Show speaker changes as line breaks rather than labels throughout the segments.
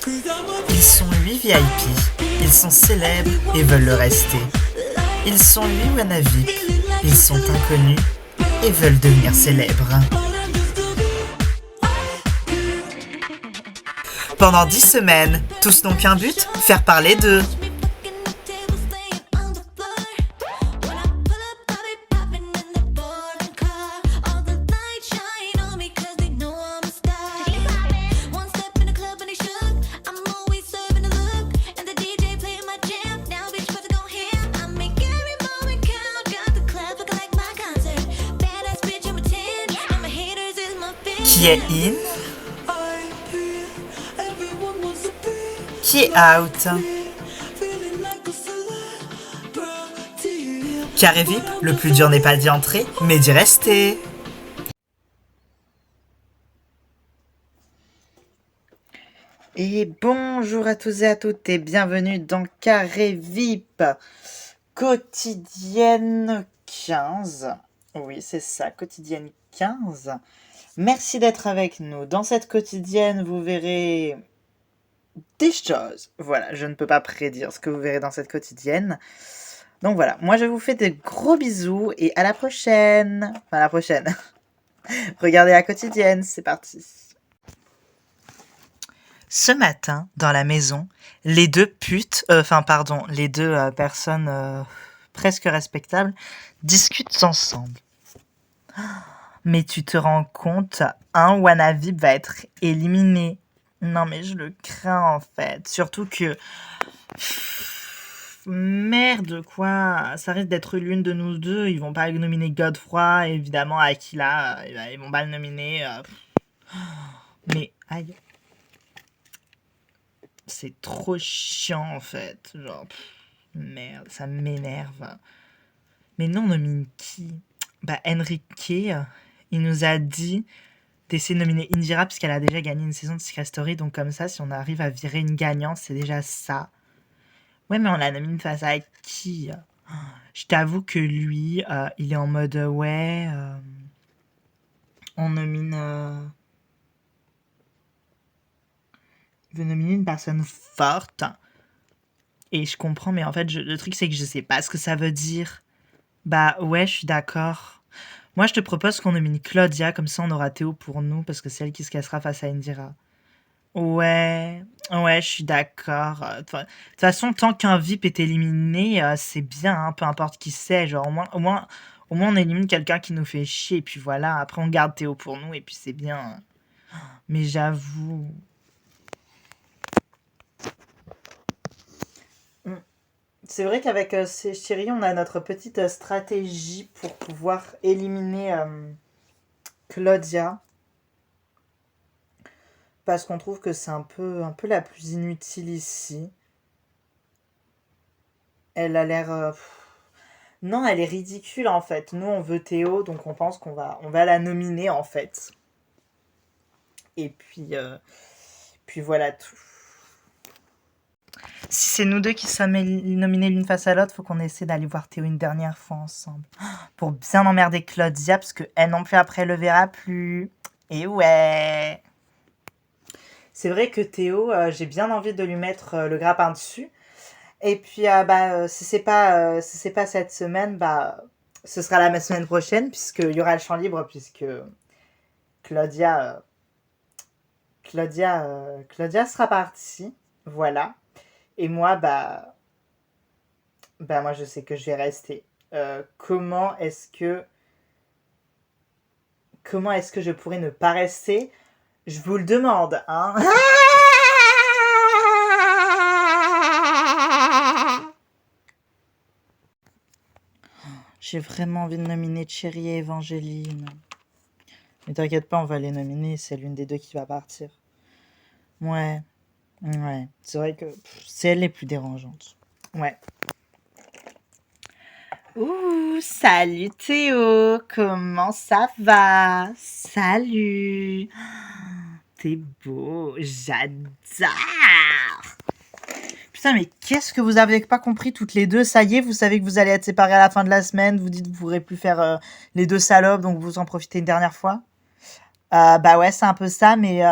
Ils sont 8 VIP, ils sont célèbres et veulent le rester. Ils sont 8 wannabe, ils sont inconnus et veulent devenir célèbres. Pendant 10 semaines, tous n'ont qu'un but, faire parler d'eux. Qui est in? Qui est out? Carré VIP, le plus dur n'est pas d'y entrer, mais d'y rester. Et bonjour à tous et à toutes et bienvenue dans Carré VIP, quotidienne 15. Oui, c'est ça, quotidienne 15. Merci d'être avec nous. Dans cette quotidienne, vous verrez des choses. Voilà, je ne peux pas prédire ce que vous verrez dans cette quotidienne. Donc voilà, moi je vous fais des gros bisous et à la prochaine. Enfin, à la prochaine. Regardez la quotidienne, c'est parti. Ce matin, dans la maison, les deux personnes presque respectables discutent ensemble. Mais tu te rends compte, un wannabe va être éliminé. Non mais je le crains en fait. Surtout que... Merde quoi, ça risque d'être l'une de nous deux. Ils vont pas nominer Godefroy, évidemment Aquila, ils vont pas le nominer. Mais aïe. C'est trop chiant en fait. Genre, merde, ça m'énerve. Mais non, on nomine qui? Bah Enrique, il nous a dit d'essayer de nominer Indira puisqu'elle a déjà gagné une saison de Secret Story. Donc comme ça, si on arrive à virer une gagnante, c'est déjà ça. Ouais, mais on la nomine face à qui? Je t'avoue que lui, il est en mode ouais, on nomine... il veut nominer une personne forte. Et je comprends, mais en fait, le truc, c'est que je sais pas ce que ça veut dire. Bah ouais, je suis d'accord. Moi, je te propose qu'on nomine Claudia, comme ça on aura Théo pour nous, parce que c'est elle qui se cassera face à Indira. Ouais, je suis d'accord. De toute façon, tant qu'un VIP est éliminé, c'est bien, hein, peu importe qui c'est. Genre, au moins, on élimine quelqu'un qui nous fait chier, et puis voilà. Après, on garde Théo pour nous, et puis c'est bien. Mais j'avoue... C'est vrai qu'avec ces chéris, on a notre petite stratégie pour pouvoir éliminer Claudia. Parce qu'on trouve que c'est un peu la plus inutile ici. Elle a l'air... Non, elle est ridicule en fait. Nous, on veut Théo, donc on pense qu'on va la nominer en fait. Et puis voilà tout. Si c'est nous deux qui sommes nominés l'une face à l'autre, faut qu'on essaie d'aller voir Théo une dernière fois ensemble. Pour bien emmerder Claudia, parce qu'elle non plus après le verra plus. Et ouais. C'est vrai que Théo, j'ai bien envie de lui mettre le grappin dessus. Et puis, si c'est pas cette semaine, ce sera la semaine prochaine, puisqu'il y aura le champ libre, puisque Claudia sera partie. Voilà. Et moi, moi, je sais que je vais rester. Comment est-ce que je pourrais ne pas rester? Je vous le demande, hein. J'ai vraiment envie de nominer Cherry et Evangeline. Mais t'inquiète pas, on va les nominer, c'est l'une des deux qui va partir. Ouais, c'est vrai que c'est elle les plus dérangeantes. Ouais. Ouh, salut Théo, comment ça va? Salut. T'es beau, j'adore. Putain, mais qu'est-ce que vous avez pas compris toutes les deux? Ça y est, vous savez que vous allez être séparés à la fin de la semaine. Vous dites que vous pourrez plus faire les deux salopes, donc vous en profitez une dernière fois. Ouais, c'est un peu ça, mais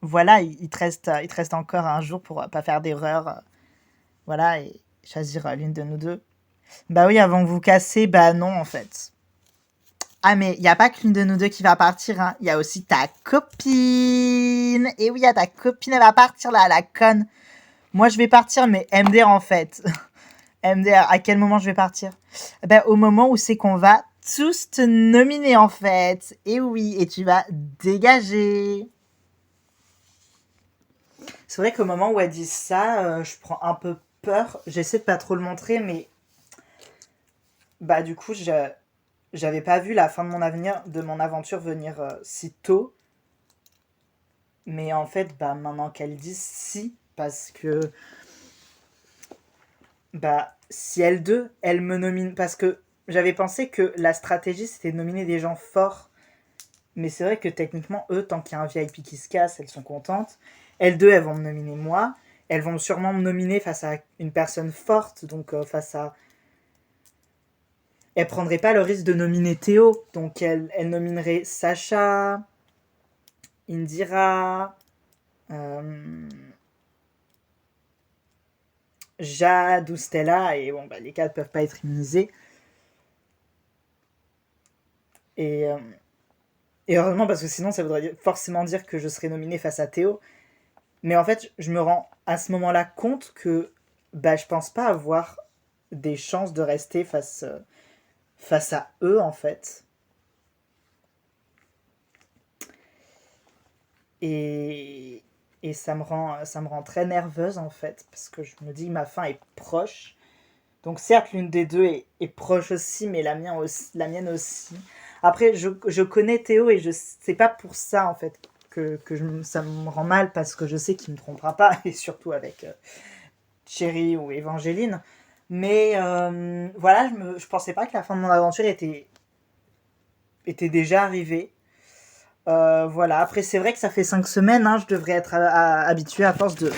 voilà, il te reste encore un jour pour pas faire d'erreur. Voilà, et choisir l'une de nous deux. Bah oui, avant que vous cassez, bah non, en fait. Ah, mais il n'y a pas qu'une de nous deux qui va partir, hein. Il y a aussi ta copine. Et oui, il y a ta copine, elle va partir là, la conne. Moi, je vais partir, mais MDR en fait. MDR, à quel moment je vais partir? Ben, au moment où c'est qu'on va tous te nominer en fait. Et oui, et tu vas dégager. C'est vrai qu'au moment où elle dit ça, je prends un peu peur. J'essaie de pas trop le montrer, mais bah du coup, j'avais pas vu la fin de mon aventure venir si tôt. Mais en fait, bah maintenant qu'elle dit si, parce que bah si elles deux, elles me nominent, parce que j'avais pensé que la stratégie c'était de nominer des gens forts. Mais c'est vrai que techniquement, eux, tant qu'il y a un VIP qui se casse, elles sont contentes. Elles deux, elles vont me nominer moi. Elles vont sûrement me nominer face à une personne forte, donc face à... Elles prendraient pas le risque de nominer Théo, donc elles nomineraient Sacha, Indira, euh, Jade ou Stella, et bon, bah, les quatre peuvent pas être immunisés. Et, euh, et heureusement, parce que sinon, ça voudrait forcément dire que je serais nominée face à Théo. Mais en fait, je me rends à ce moment-là compte que bah, je pense pas avoir des chances de rester face à eux, en fait. Et, et ça me rend très nerveuse, en fait, parce que je me dis ma fin est proche. Donc certes, l'une des deux est proche aussi, mais la mienne aussi. Après, je connais Théo et je c'est pas pour ça, en fait, ça me rend mal, parce que je sais qu'il me trompera pas, et surtout avec Chérie ou Évangéline. Mais voilà, je pensais pas que la fin de mon aventure était déjà arrivée. Voilà, après c'est vrai que ça fait 5 semaines, hein, je devrais être habitué à force de...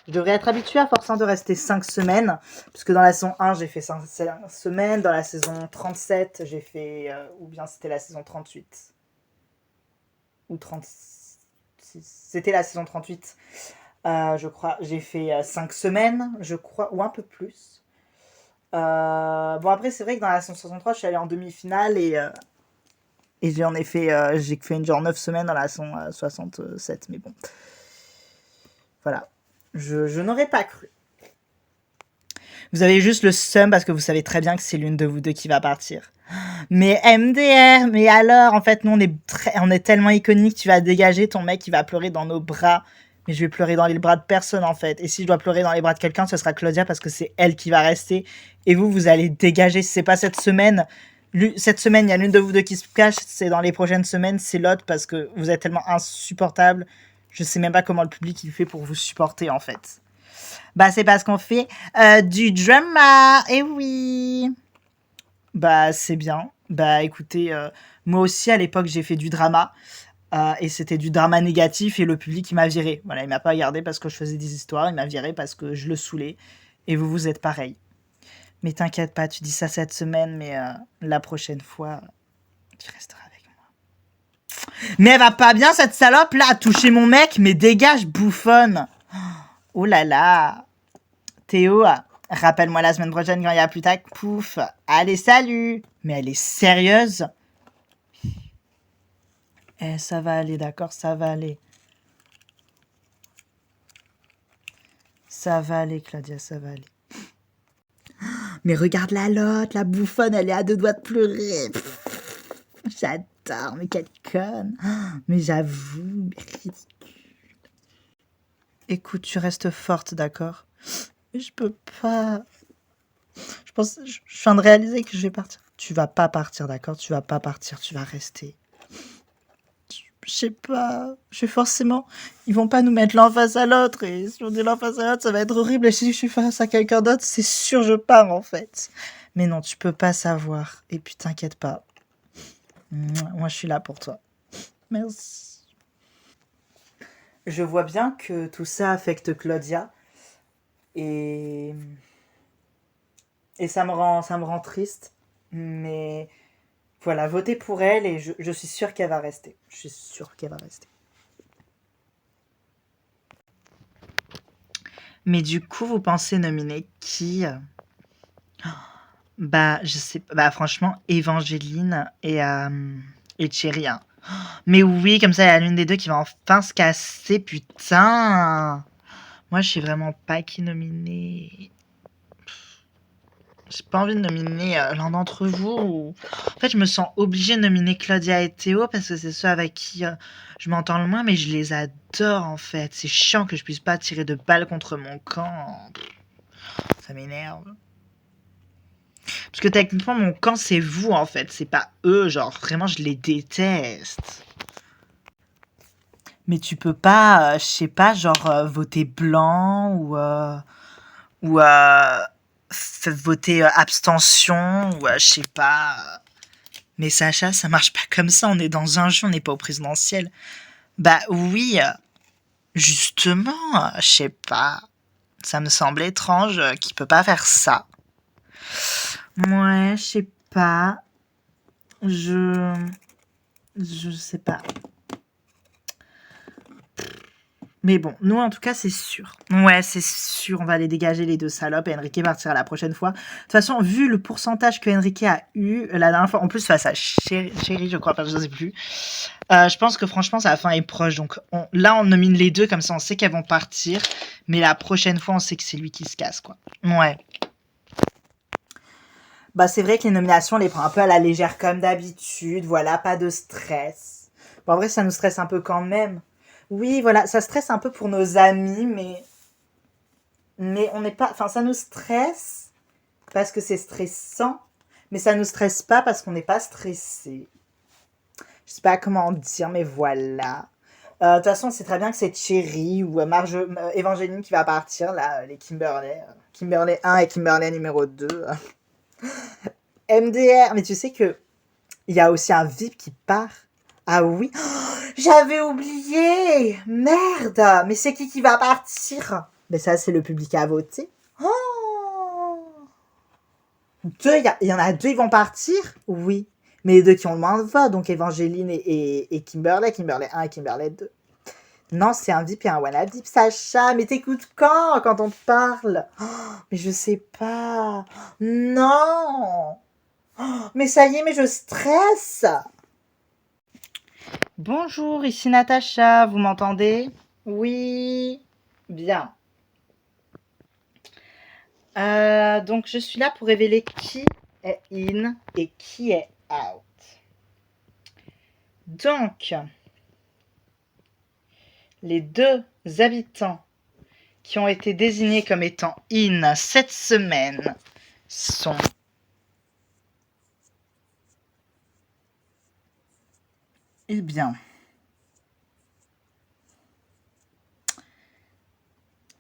Je devrais être habitué à force de rester 5 semaines, puisque dans la saison 1 j'ai fait 5 semaines, dans la saison 37 j'ai fait... ou bien c'était la saison 38 ou 36, c'était la saison 38, je crois, j'ai fait 5 semaines, je crois, ou un peu plus. Bon, après, c'est vrai que dans la 163, je suis allée en demi-finale et j'ai fait une genre 9 semaines dans la 167. Mais bon, voilà. Je n'aurais pas cru. Vous avez juste le seum parce que vous savez très bien que c'est l'une de vous deux qui va partir. Mais MDR, mais alors, en fait, nous, on est tellement iconique, tu vas dégager, ton mec, il va pleurer dans nos bras. Mais je vais pleurer dans les bras de personne, en fait. Et si je dois pleurer dans les bras de quelqu'un, ce sera Claudia parce que c'est elle qui va rester. Et vous allez dégager. Si c'est pas cette semaine, il y a l'une de vous deux qui se cache. C'est dans les prochaines semaines, c'est l'autre parce que vous êtes tellement insupportable. Je sais même pas comment le public il fait pour vous supporter, en fait. Bah, c'est parce qu'on fait du drama. Et oui. Bah, c'est bien. Bah, écoutez, moi aussi, à l'époque, j'ai fait du drama. Et c'était du drama négatif et le public, il m'a viré. Voilà, il m'a pas gardé parce que je faisais des histoires, il m'a viré parce que je le saoulais. Et vous êtes pareil. Mais t'inquiète pas, tu dis ça cette semaine, mais la prochaine fois, tu resteras avec moi. Mais elle va pas bien, cette salope, là, à toucher mon mec, mais dégage, bouffonne. Oh là là. Théo, rappelle-moi la semaine prochaine quand il y a plus tac, pouf. Allez, salut. Mais elle est sérieuse? Eh, ça va aller, d'accord, ça va aller. Ça va aller, Claudia, ça va aller. Mais regarde la bouffonne, elle est à deux doigts de pleurer. J'adore, mais quelle conne. Mais j'avoue, mais ridicule. Écoute, tu restes forte, d'accord? Mais je peux pas. Je viens de réaliser que je vais partir. Tu vas pas partir, d'accord? Tu vas pas partir, tu vas rester. Je sais pas, je vais forcément... Ils vont pas nous mettre l'un face à l'autre, et si on est l'un face à l'autre, ça va être horrible, et si je suis face à quelqu'un d'autre, c'est sûr je pars, en fait. Mais non, tu peux pas savoir, et puis t'inquiète pas. Moi, je suis là pour toi. Merci. Je vois bien que tout ça affecte Claudia, et... Et ça me rend triste, mais Voilà, votez pour elle et je suis sûre qu'elle va rester. Je suis sûre qu'elle va rester. Mais du coup, vous pensez nominer qui? Bah, je sais pas. Bah, franchement, Evangeline et Thierry, hein. Mais oui, comme ça, il y a l'une des deux qui va enfin se casser, putain. Moi, je sais vraiment pas qui nominer. J'ai pas envie de nominer l'un d'entre vous. En fait, je me sens obligée de nominer Claudia et Théo parce que c'est ceux avec qui je m'entends le moins, mais je les adore en fait. C'est chiant que je puisse pas tirer de balles contre mon camp. Ça m'énerve. Parce que techniquement, mon camp, c'est vous en fait. C'est pas eux. Genre, vraiment, je les déteste. Mais tu peux pas, je sais pas, genre voter blanc ou voter abstention ou je sais pas. Mais Sacha, ça marche pas comme ça. On est dans un jeu, on n'est pas au présidentiel. Bah oui, justement, je sais pas. Ça me semble étrange qu'il peut pas faire ça. Ouais, je sais pas. Je sais pas. Mais bon, nous en tout cas, c'est sûr. Ouais, c'est sûr, on va les dégager les deux salopes et Enrique partira la prochaine fois. De toute façon, vu le pourcentage que Enrique a eu la dernière fois, en plus face à Chéri, je crois, enfin, je sais plus, je pense que franchement, sa fin est proche. Donc là, on nomine les deux, comme ça, on sait qu'elles vont partir. Mais la prochaine fois, on sait que c'est lui qui se casse, quoi. Ouais. Bah, c'est vrai que les nominations, on les prend un peu à la légère comme d'habitude. Voilà, pas de stress. Bon, en vrai, ça nous stresse un peu quand même. Oui, voilà, ça stresse un peu pour nos amis, mais on n'est pas. Enfin, ça nous stresse parce que c'est stressant, mais ça nous stresse pas parce qu'on n'est pas stressé. Je sais pas comment dire, mais voilà. De toute façon, on sait très bien que c'est Thierry ou Evangeline qui va partir, là, les Kimberley. Kimberley 1 et Kimberley numéro 2. MDR, mais tu sais que il y a aussi un VIP qui part. Ah oui, j'avais oublié. Merde, mais c'est qui va partir? Mais ça, c'est le public à voter. Oh, deux, il y en a deux, ils vont partir? Oui. Mais les deux qui ont le moins de votes, donc Evangeline et Kimberley, Kimberley 1 et Kimberley 2. Non, c'est un VIP et un wanna VIP, Sacha. Mais t'écoutes quand on te parle? Oh, mais je sais pas. Non. Oh, mais ça y est, mais je stresse. Bonjour, ici Natacha, vous m'entendez? Oui. Bien. Donc je suis là pour révéler qui est in et qui est out. Donc, les deux habitants qui ont été désignés comme étant in cette semaine sont eh bien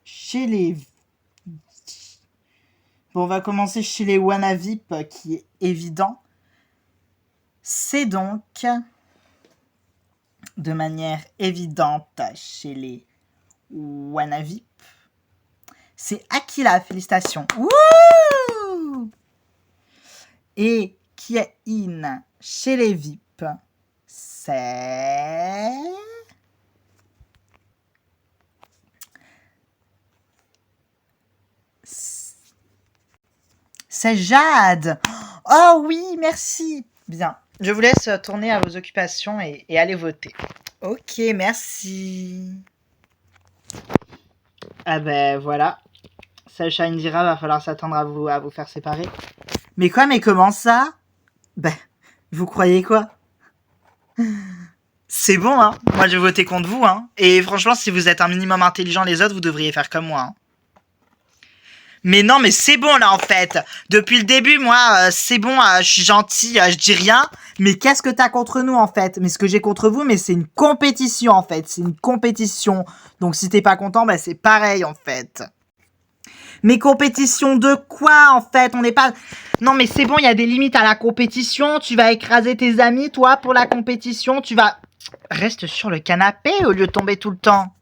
chez les bon, on va commencer chez les WannaVip qui est évident. C'est donc de manière évidente chez les WannaVip. C'est Aquila, félicitations. Wouh! Et qui est in chez les VIP, c'est... C'est Jade. Oh oui, merci. Bien. Je vous laisse tourner à vos occupations et aller voter. Ok, merci. Ah ben voilà. Sacha Indira, va falloir s'attendre à vous faire séparer. Mais quoi, mais comment ça? Ben, vous croyez quoi? C'est bon, hein. Moi, je vais voter contre vous, hein. Et franchement, si vous êtes un minimum intelligent les autres, vous devriez faire comme moi, hein. Mais non, mais c'est bon, là, en fait. Depuis le début, moi, c'est bon, je suis gentil, je dis rien. Mais qu'est-ce que t'as contre nous, en fait? Mais ce que j'ai contre vous, mais c'est une compétition, en fait. C'est une compétition. Donc, si t'es pas content, bah, c'est pareil, en fait. Mais compétition de quoi, en fait? On n'est pas... Non, mais c'est bon, il y a des limites à la compétition. Tu vas écraser tes amis, toi, pour la compétition. Tu vas... Reste sur le canapé au lieu de tomber tout le temps.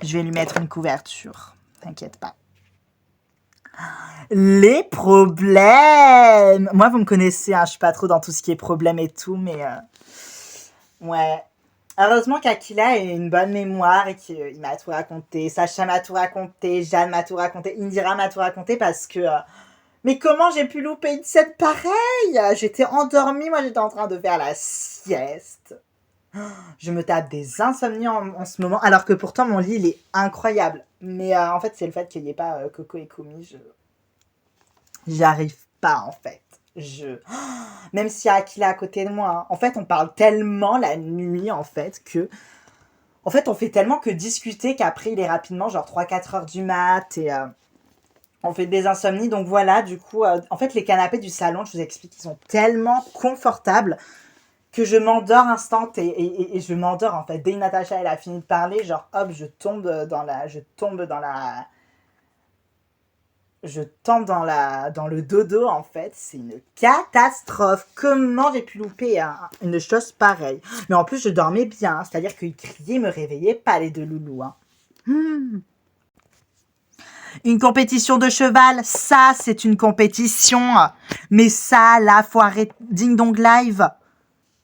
Je vais lui mettre une couverture. T'inquiète pas. Les problèmes! Moi, vous me connaissez, hein, je suis pas trop dans tout ce qui est problème et tout, mais ouais. Heureusement qu'Akila a une bonne mémoire et qu'il m'a tout raconté. Sacha m'a tout raconté, Jeanne m'a tout raconté, Indira m'a tout raconté parce que... mais comment j'ai pu louper une scène pareille? J'étais endormie, moi j'étais en train de faire la sieste. Je me tape des insomnies en ce moment, alors que pourtant mon lit il est incroyable. Mais en fait c'est le fait qu'il n'y ait pas Coco et Koumi, j'y arrive pas en fait. Même s'il y a Akila à côté de moi, hein. En fait on parle tellement la nuit en fait que... En fait on fait tellement que discuter qu'après il est rapidement genre 3-4 heures du mat et... on fait des insomnies, donc voilà, du coup, en fait, les canapés du salon, je vous explique, ils sont tellement confortables que je m'endors instant et je m'endors, en fait. Dès que Natacha, elle a fini de parler, genre, hop, dans le dodo, en fait. C'est une catastrophe. Comment j'ai pu louper une chose pareille? Mais en plus, je dormais bien, hein, c'est-à-dire qu'ils criaient, me réveillaient pas, les deux loulous, hein. Une compétition de cheval, ça, c'est une compétition. Mais ça, la foirée Ding Dong Live,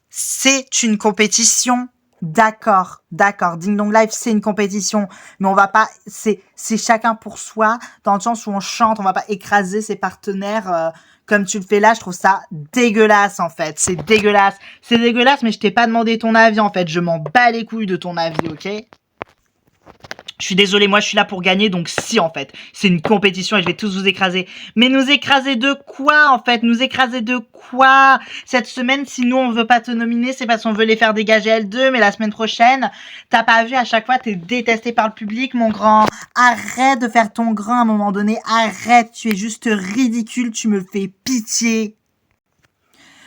c'est une compétition. D'accord. Ding Dong Live, c'est une compétition. Mais on va pas, c'est chacun pour soi, dans le sens où on chante, on va pas écraser ses partenaires, comme tu le fais là. Je trouve ça dégueulasse, en fait. C'est dégueulasse, mais je t'ai pas demandé ton avis, en fait. Je m'en bats les couilles de ton avis, ok? Je suis désolée, moi je suis là pour gagner, donc si en fait, c'est une compétition et je vais tous vous écraser. Mais nous écraser de quoi en fait? Nous écraser de quoi? Cette semaine, si nous on veut pas te nominer, c'est parce qu'on veut les faire dégager L2, mais la semaine prochaine, t'as pas vu, à chaque fois t'es détesté par le public, mon grand. Arrête de faire ton grand à un moment donné, arrête, tu es juste ridicule, tu me fais pitié.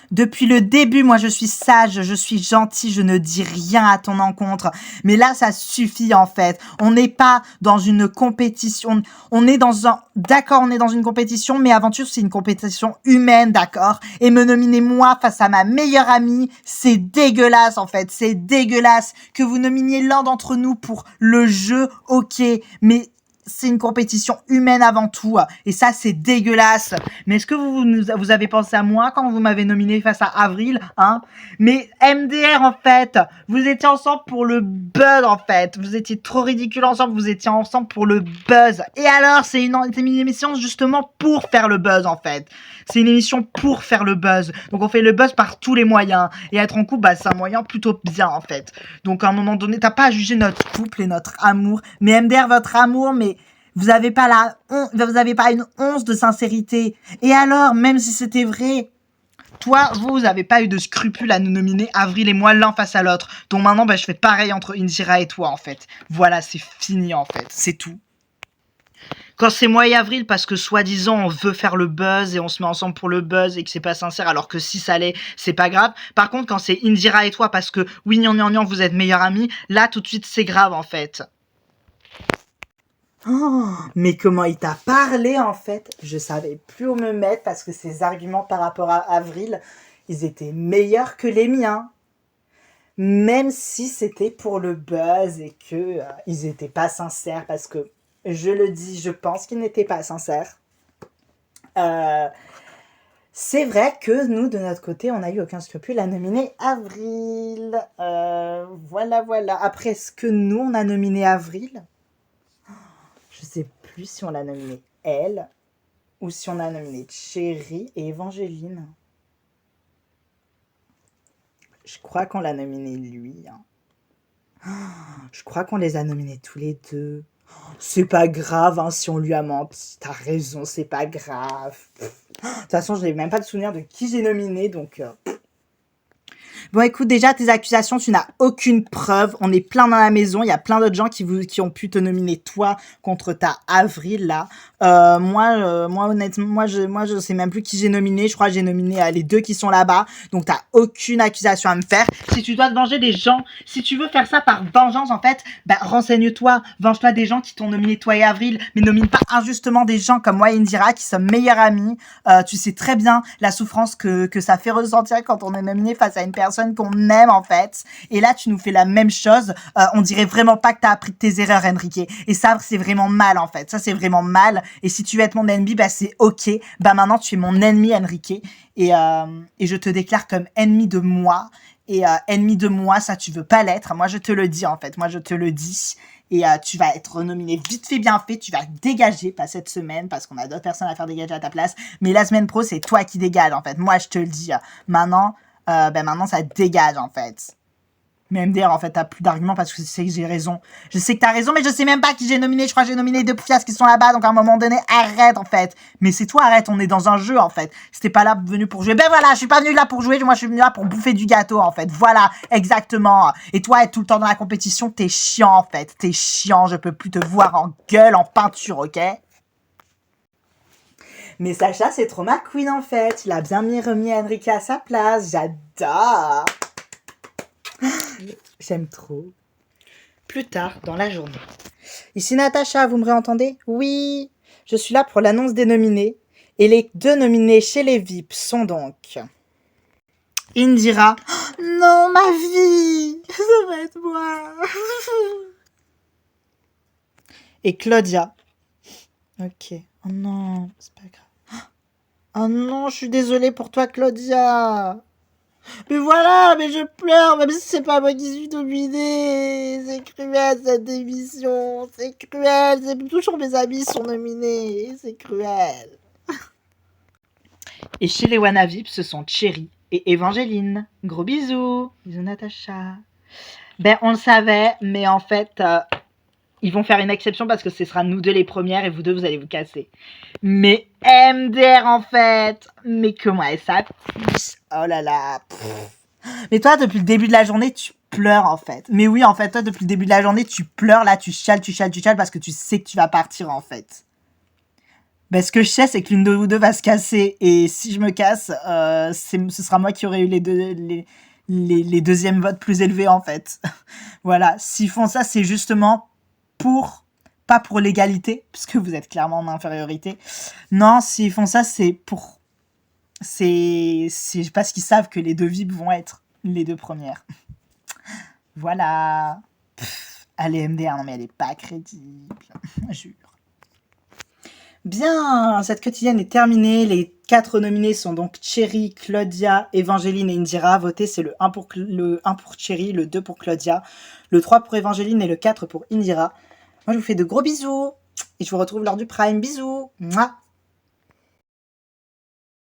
Depuis le début, moi, je suis sage, je suis gentil, je ne dis rien à ton encontre. Mais là, ça suffit, en fait. On n'est pas dans une compétition. On est dans un... D'accord, on est dans une compétition, mais avant tout, c'est une compétition humaine, d'accord? Et me nominer moi face à ma meilleure amie, c'est dégueulasse, en fait. C'est dégueulasse. Que vous nominiez l'un d'entre nous pour le jeu, ok. Mais... c'est une compétition humaine avant tout, et ça c'est dégueulasse. Mais est-ce que vous avez pensé à moi quand vous m'avez nominé face à Avril, hein? Mais MDR en fait, vous étiez ensemble pour le buzz en fait, vous étiez trop ridicules ensemble, vous étiez ensemble pour le buzz. Et alors c'est une émission justement pour faire le buzz en fait. C'est une émission pour faire le buzz. Donc on fait le buzz par tous les moyens. Et être en couple, bah c'est un moyen plutôt bien en fait. Donc à un moment donné, t'as pas à juger notre couple et notre amour. Mais MDR, votre amour, mais vous avez pas une once de sincérité. Et alors, même si c'était vrai, toi, vous avez pas eu de scrupules à nous nominer, Avril et moi, l'un face à l'autre. Donc maintenant, bah, je fais pareil entre Indira et toi, en fait. Voilà, c'est fini, en fait. C'est tout. Quand c'est moi et Avril, parce que soi-disant on veut faire le buzz et on se met ensemble pour le buzz et que c'est pas sincère, alors que si ça l'est, c'est pas grave. Par contre, quand c'est Indira et toi, parce que oui, vous êtes meilleurs amis, là tout de suite c'est grave en fait. Oh, mais comment il t'a parlé en fait? Je savais plus où me mettre parce que ses arguments par rapport à Avril, ils étaient meilleurs que les miens. Même si c'était pour le buzz et que ils étaient pas sincères, parce que je le dis, je pense qu'ils n'étaient pas sincères. C'est vrai que nous, de notre côté, on n'a eu aucun scrupule à nominer Avril. Voilà. Après, est-ce que nous, on a nominé Avril? Je sais plus si on l'a nominé elle ou si on a nominé Chérie et Évangéline. Je crois qu'on l'a nominé lui. Je crois qu'on les a nominés tous les deux. C'est pas grave hein, si on lui a menti. T'as raison, c'est pas grave. De toute façon, je n'ai même pas de souvenir de qui j'ai nominé, donc... Bon, écoute, déjà, tes accusations, tu n'as aucune preuve. On est plein dans la maison. Il y a plein d'autres gens qui ont pu te nominer, toi, contre ta Avril, là. Moi, honnêtement, moi, je sais même plus qui j'ai nominé. Je crois que j'ai nominé les deux qui sont là-bas. Donc, t'as aucune accusation à me faire. Si tu dois te venger des gens, si tu veux faire ça par vengeance, en fait, bah, renseigne-toi. Venge-toi des gens qui t'ont nominé, toi et Avril. Mais nomine pas injustement des gens comme moi et Indira, qui sommes meilleurs amis. Tu sais très bien la souffrance que ça fait ressentir quand on est nominé face à une personne personne qu'on aime, en fait. Et là, tu nous fais la même chose. On dirait vraiment pas que t'as appris de tes erreurs, Enrique. Et ça, c'est vraiment mal, en fait. Ça, c'est vraiment mal. Et si tu veux être mon ennemi, bah, c'est ok. Bah, maintenant, tu es mon ennemi, Enrique. Et je te déclare comme ennemi de moi. Et ennemi de moi, ça, tu veux pas l'être. Moi, je te le dis, en fait. Moi, je te le dis. Et tu vas être renominé vite fait, bien fait. Tu vas dégager, pas cette semaine, parce qu'on a d'autres personnes à faire dégager à ta place. Mais la semaine pro, c'est toi qui dégage, en fait. Moi, je te le dis. Maintenant, maintenant, ça dégage, en fait. Mais MDR, en fait, t'as plus d'arguments parce que je sais que j'ai raison. Je sais que t'as raison, mais je sais même pas qui j'ai nominé. Je crois que j'ai nominé 2 poufiasses qui sont là-bas. Donc, à un moment donné, arrête, en fait. Mais c'est toi, arrête. On est dans un jeu, en fait. Si t'es pas là venu pour jouer, ben voilà, je suis pas venu là pour jouer. Moi, je suis venu là pour bouffer du gâteau, en fait. Voilà, exactement. Et toi, être tout le temps dans la compétition, t'es chiant, en fait. T'es chiant. Je peux plus te voir en gueule, en peinture, ok? Mais Sacha, c'est trop ma queen, en fait. Il a bien remis Enrique à sa place. J'adore. J'aime trop. Plus tard dans la journée. Ici Natacha, vous me réentendez? Oui, je suis là pour l'annonce des nominés. Et les 2 nominés chez les VIP sont donc Indira. Oh, non, ma vie, ça va être moi. Et Claudia. Ok. Oh non, c'est pas grave. Oh non, je suis désolée pour toi, Claudia. Mais voilà, mais je pleure, même si c'est pas moi qui suis dominée. C'est cruel cette émission, c'est cruel. Toujours mes amis sont nominés, c'est cruel. Et chez les WannaVips, ce sont Cherry et Evangeline. Gros bisous. Bisous Natacha. Ben on le savait, mais en fait, ils vont faire une exception parce que ce sera nous 2 les premières et vous 2 vous allez vous casser. Mais MDR en fait, mais comment elle s'affiche? Oh là là. Mais toi, depuis le début de la journée, tu pleures, en fait. Mais oui, en fait, toi, depuis le début de la journée, tu pleures, là, tu chiales parce que tu sais que tu vas partir, en fait. Ben, ce que je sais, c'est que l'une de vous 2 va se casser. Et si je me casse, ce sera moi qui aurai eu les deuxièmes votes plus élevés, en fait. Voilà. S'ils font ça, c'est justement pas pour l'égalité, puisque vous êtes clairement en infériorité. Non, s'ils font ça, c'est parce qu'ils savent que les 2 VIP vont être les 2 premières. Voilà. Allez, MDR, non mais elle est pas crédible. Jure. Bien, cette quotidienne est terminée. Les 4 nominés sont donc Cherry, Claudia, Evangeline et Indira. Voter, c'est le 1 pour Cherry, le 2 pour Claudia, le 3 pour Evangeline et le 4 pour Indira. Moi, je vous fais de gros bisous. Et je vous retrouve lors du Prime. Bisous. Mouah.